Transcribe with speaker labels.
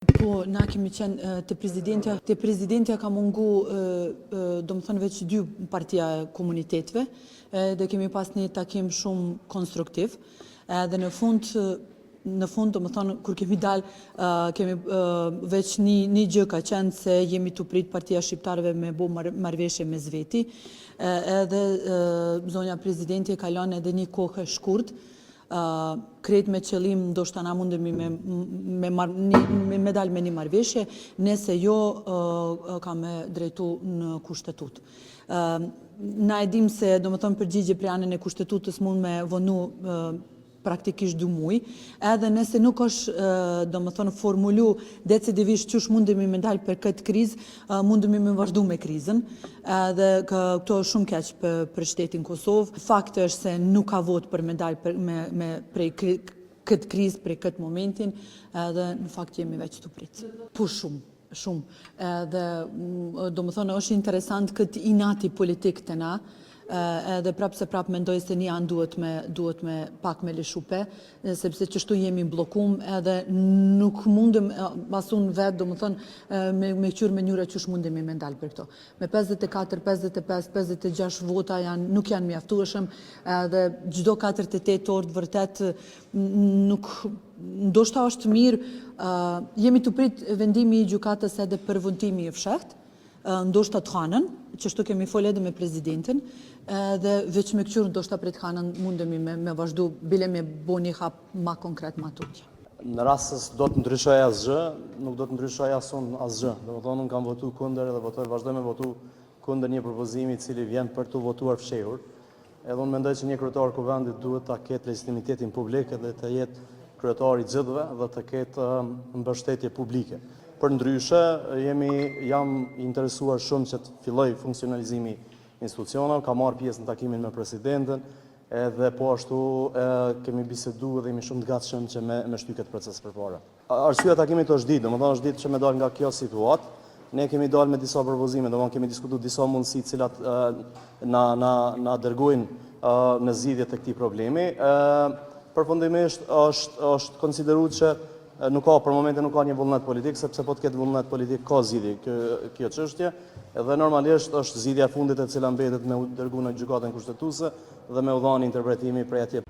Speaker 1: Po, na kemi qenë te prezidentja ka mungu, do më thënë veç 2 partia e komunitetve, dhe kemi pas një takim shumë konstruktiv, dhe në fund, do më thënë, kur kemi dalë, kemi veç një gjë ka qenë se jemi të prit partia shqiptarëve me bo marrëveshje me Zveti, edhe zonja prezidenti e kalon edhe një kohë e shkurt, krejt me qëllim ndoshta na mundemi me dalë me një marrëveshje, nëse jo ka me drejtu në kushtetut. Na e dim se do më thënë përgjigje për anën e kushtetutës mund me vonu praktikisht 2 muj, edhe nëse nuk është, do më thënë, formulu decidivisht qësh mundemi me dalë për këtë krizë, mundemi me vazhdu me krizën, edhe këto është shumë keq për shtetin Kosovë. Fakti është se nuk ka vot për me dalë prej këtë krizë, prej këtë momentin, edhe në fakt jemi veç të pritë. Po shumë. Edhe, do më thënë, është interesant këtë inati politik të na, edhe prap mendoj se një anë duhet me pak me lishupe, sepse qështu jemi blokum edhe nuk mundem, asun vetë, do më thënë, me qyrë me njëre qësh mundemi me ndalë për këto. Me 54, 55, 56 vota nuk janë mjaftueshëm, edhe gjdo 48 orë vërtet nuk, ndoshta është mirë, jemi të prit vendimi i gjykatës edhe për vëntimi i fshehtë, ndoshta të hanën, qështu kemi folë edhe me prezidentin, dhe veç me këqyrë ndoshta për të hanën mundemi me vazhdu, bile me bo një hap ma konkret ma tutje.
Speaker 2: Në rastës do të ndryshoj asgjë, nuk do të ndryshoj asun asgjë. Dhe më thonë, unë kam votu kunder edhe vazhdoj me votu kunder një propozimi cili vjen për të votuar fshehur. Edhe unë mendoj që një kryetar kuvendit duhet ta ketë legitimitetin publik edhe të jetë kryetar i gjithëve dhe të ketë mbështetje publike. Për ndryshe, jam interesuar shumë që të filloj funksionalizimi institucional, ka marrë pjesë në takimin me presidentin, edhe po ashtu kemi bisedu dhe jemi shumë të gatshëm që me shty këtë proces përpara. Arsyeja e takimit është ditë, domethënë është ditë që me dalë nga kjo situatë. Ne kemi dalë me disa propozime, domethënë kemi diskutuar disa mundësi të cilat na dërgojnë në zgjidhje të këtij problemi. Përfundimisht është konsideruar që për momentin nuk ka një vullnet politik, sepse po të ketë vullnet politik ka zgjidhje kjo çështje, edhe normalisht është zgjidhja e fundit e cila mbetet me u dërguar në gjykatën kushtetuese dhe me u dhënë interpretimi prej atje.